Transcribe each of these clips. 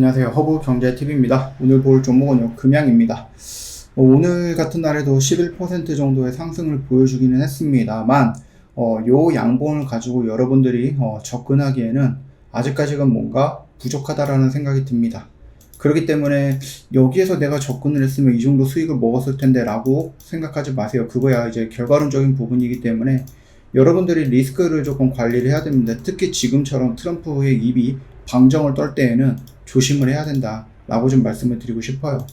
안녕하세요. 허브경제TV입니다. 오늘 볼 종목은요, 금양입니다. 오늘 같은 날에도 11% 정도의 상승을 보여주기는 했습니다만, 요 양봉을 가지고 여러분들이 접근하기에는 아직까지는 뭔가 부족하다라는 생각이 듭니다. 그렇기 때문에 여기에서 내가 접근을 했으면 이 정도 수익을 먹었을 텐데 라고 생각하지 마세요. 그거야 이제 결과론적인 부분이기 때문에 여러분들이 리스크를 조금 관리를 해야 됩니다. 특히 지금처럼 트럼프의 입이 방정을 떨 때에는 조심을 해야 된다 라고 좀 말씀을 드리고 싶어요.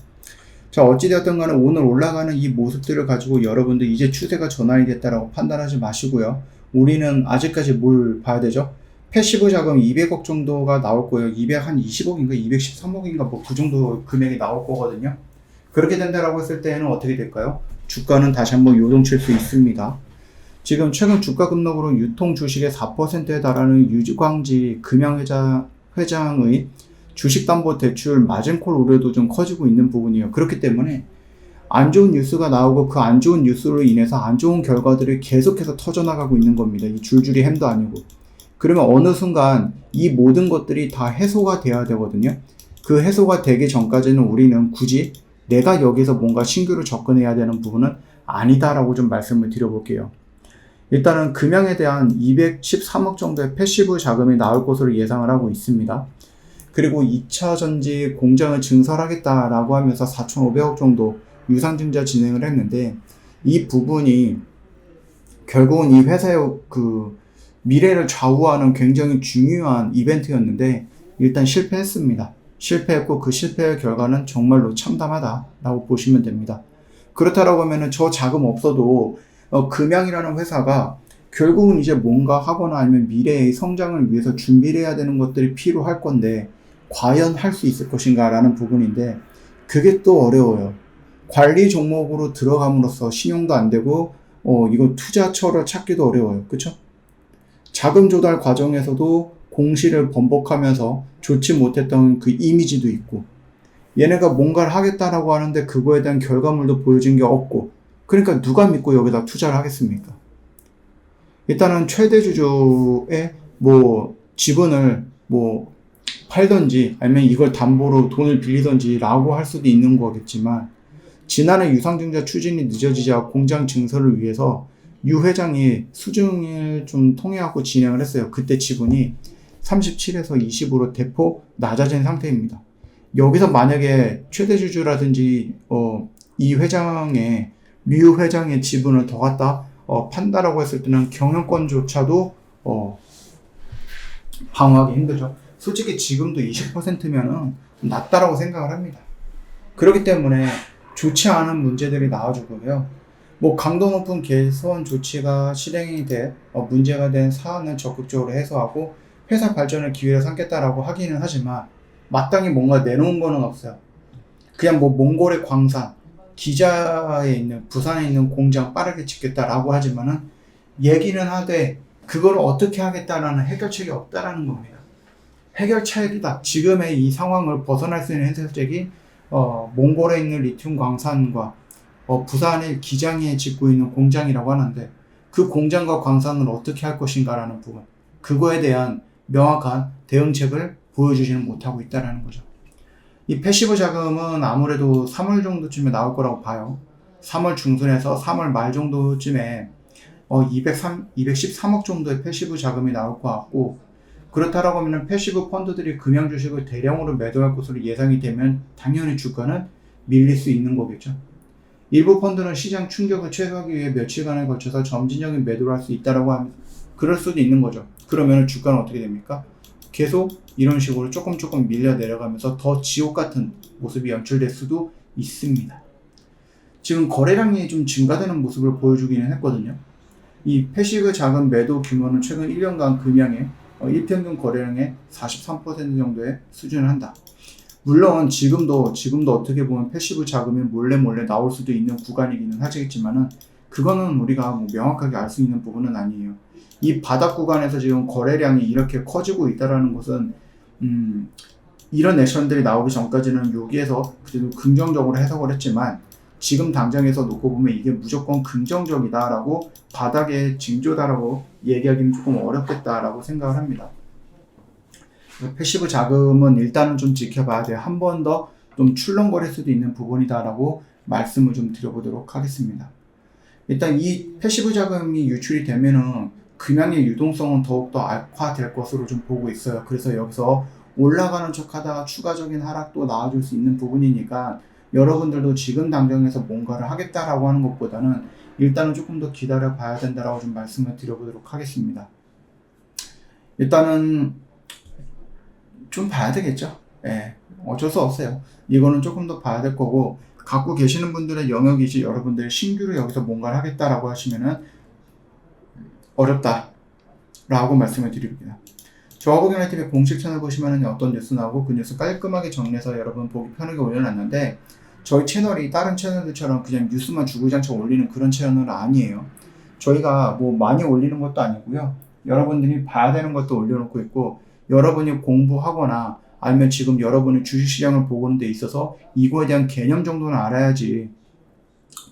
자, 어찌되었든 간에 오늘 올라가는 이 모습들을 가지고 여러분들 이제 추세가 전환이 됐다라고 판단하지 마시고요. 우리는 아직까지 뭘 봐야 되죠? 패시브 자금 200억 정도가 나올 거예요. 220억인가 213억인가 뭐 그 정도 금액이 나올 거거든요. 그렇게 된다라고 했을 때는 어떻게 될까요? 주가는 다시 한번 요동칠 수 있습니다. 지금 최근 주가 급락으로 유통 주식의 4%에 달하는 유광지 금양회장의 주식담보대출 마진콜 우려도 좀 커지고 있는 부분이에요. 그렇기 때문에 안 좋은 뉴스가 나오고 그 안 좋은 뉴스로 인해서 안 좋은 결과들이 계속해서 터져나가고 있는 겁니다. 이 줄줄이 햄도 아니고. 그러면 어느 순간 이 모든 것들이 다 해소가 돼야 되거든요. 그 해소가 되기 전까지는 우리는 굳이 내가 여기서 뭔가 신규로 접근해야 되는 부분은 아니다라고 좀 말씀을 드려볼게요. 일단은 금양에 대한 213억 정도의 패시브 자금이 나올 것으로 예상을 하고 있습니다. 그리고 2차 전지 공장을 증설하겠다라고 하면서 4,500억 정도 유상증자 진행을 했는데 이 부분이 결국은 이 회사의 그 미래를 좌우하는 굉장히 중요한 이벤트였는데 일단 실패했습니다. 실패했고 그 실패의 결과는 정말로 참담하다라고 보시면 됩니다. 그렇다라고 하면은 저 자금 없어도 금양이라는 회사가 결국은 이제 뭔가 하거나 아니면 미래의 성장을 위해서 준비를 해야 되는 것들이 필요할 건데 과연 할 수 있을 것인가 라는 부분인데 그게 또 어려워요. 관리 종목으로 들어감으로써 신용도 안 되고 이거 투자처를 찾기도 어려워요. 그쵸? 자금 조달 과정에서도 공시를 번복하면서 좋지 못했던 그 이미지도 있고 얘네가 뭔가를 하겠다라고 하는데 그거에 대한 결과물도 보여준 게 없고 그러니까 누가 믿고 여기다 투자를 하겠습니까? 일단은 최대 주주의 지분을 팔던지 아니면 이걸 담보로 돈을 빌리던지 라고 할 수도 있는 거겠지만 지난해 유상증자 추진이 늦어지자 공장 증설을 위해서 유 회장이 수중을 좀 통해갖고 진행을 했어요. 그때 지분이 37에서 20으로 대폭 낮아진 상태입니다. 여기서 만약에 최대 주주라든지 이 회장의 류 회장의 지분을 더 갖다 판다라고 했을 때는 경영권조차도 방어하기 힘들죠. 솔직히 지금도 20%면은 낮다라고 생각을 합니다. 그렇기 때문에 좋지 않은 문제들이 나와주고요. 강도 높은 개선 조치가 실행이 돼 문제가 된 사안을 적극적으로 해소하고 회사 발전을 기회로 삼겠다라고 하기는 하지만 마땅히 뭔가 내놓은 거는 없어요. 그냥 몽골의 광산, 기자에 있는 부산에 있는 공장 빠르게 짓겠다라고 하지만은 얘기는 하되 그걸 어떻게 하겠다라는 해결책이 없다라는 겁니다. 해결책이다. 지금의 이 상황을 벗어날 수 있는 해결책이 몽골에 있는 리튬 광산과 부산의 기장에 짓고 있는 공장이라고 하는데 그 공장과 광산을 어떻게 할 것인가라는 부분, 그거에 대한 명확한 대응책을 보여주지는 못하고 있다는 거죠. 이 패시브 자금은 아무래도 3월 정도쯤에 나올 거라고 봐요. 3월 중순에서 3월 말 정도쯤에 213억 정도의 패시브 자금이 나올 것 같고, 그렇다라고 하면 패시브 펀드들이 금양 주식을 대량으로 매도할 것으로 예상이 되면 당연히 주가는 밀릴 수 있는 거겠죠. 일부 펀드는 시장 충격을 최소화하기 위해 며칠간에 걸쳐서 점진적인 매도를 할 수 있다라고 하면 그럴 수도 있는 거죠. 그러면 주가는 어떻게 됩니까? 계속 이런 식으로 조금 밀려 내려가면서 더 지옥 같은 모습이 연출될 수도 있습니다. 지금 거래량이 좀 증가되는 모습을 보여주기는 했거든요. 이 패시브 자금 매도 규모는 최근 1년간 금양의 일평균 거래량의 43% 정도의 수준을 한다. 물론 지금도 어떻게 보면 패시브 자금이 몰래 나올 수도 있는 구간이기는 하겠지만은 그거는 우리가 명확하게 알 수 있는 부분은 아니에요. 이 바닥 구간에서 지금 거래량이 이렇게 커지고 있다라는 것은 이런 액션들이 나오기 전까지는 여기에서 그래도 긍정적으로 해석을 했지만 지금 당장에서 놓고 보면 이게 무조건 긍정적이다라고 바닥의 징조다라고 얘기하기는 조금 어렵겠다라고 생각을 합니다. 패시브 자금은 일단은 좀 지켜봐야 돼요. 한 번 더 좀 출렁거릴 수도 있는 부분이다라고 말씀을 좀 드려보도록 하겠습니다. 일단 이 패시브 자금이 유출이 되면은 금양의 유동성은 더욱더 악화될 것으로 좀 보고 있어요. 그래서 여기서 올라가는 척 하다가 추가적인 하락도 나와줄 수 있는 부분이니까 여러분들도 지금 당장에서 뭔가를 하겠다라고 하는 것보다는 일단은 조금 더 기다려 봐야 된다라고 좀 말씀을 드려보도록 하겠습니다. 일단은 좀 봐야 되겠죠. 예, 어쩔 수 없어요. 이거는 조금 더 봐야 될 거고, 갖고 계시는 분들의 영역이지 여러분들이 신규로 여기서 뭔가를 하겠다라고 하시면은 어렵다라고 말씀을 드립니다. 저하고 경영TV 공식 채널 보시면은 어떤 뉴스 나오고 그 뉴스 깔끔하게 정리해서 여러분 보기 편하게 올려놨는데, 저희 채널이 다른 채널들처럼 그냥 뉴스만 주구장창 올리는 그런 채널은 아니에요. 저희가 뭐 많이 올리는 것도 아니고요. 여러분들이 봐야 되는 것도 올려놓고 있고, 여러분이 공부하거나 아니면 지금 여러분이 주식시장을 보는 데 있어서 이거에 대한 개념 정도는 알아야지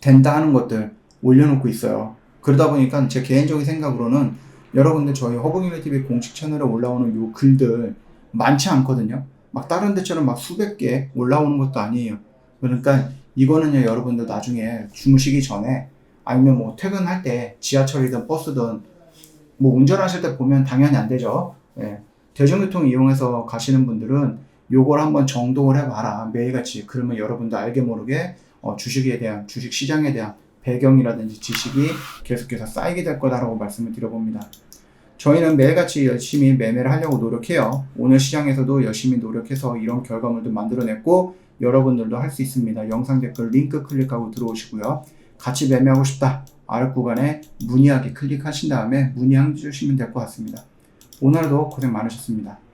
된다 하는 것들 올려놓고 있어요. 그러다 보니까 제 개인적인 생각으로는 여러분들 저희 허브경영TV 공식 채널에 올라오는 요 글들 많지 않거든요. 막 다른 데처럼 막 수백 개 올라오는 것도 아니에요. 그러니까 이거는요, 여러분들 나중에 주무시기 전에 아니면 뭐 퇴근할 때 지하철이든 버스든 뭐 운전하실 때 보면 당연히 안 되죠. 예. 대중교통 이용해서 가시는 분들은 요걸 한번 정독을 해봐라, 매일같이. 그러면 여러분도 알게 모르게 주식에 대한, 주식 시장에 대한 배경이라든지 지식이 계속해서 쌓이게 될 거다라고 말씀을 드려봅니다. 저희는 매일같이 열심히 매매를 하려고 노력해요. 오늘 시장에서도 열심히 노력해서 이런 결과물도 만들어냈고 여러분들도 할 수 있습니다. 영상 댓글 링크 클릭하고 들어오시고요. 같이 매매하고 싶다, 아래 구간에 문의하기 클릭하신 다음에 문의해 주시면 될 것 같습니다. 오늘도 고생 많으셨습니다.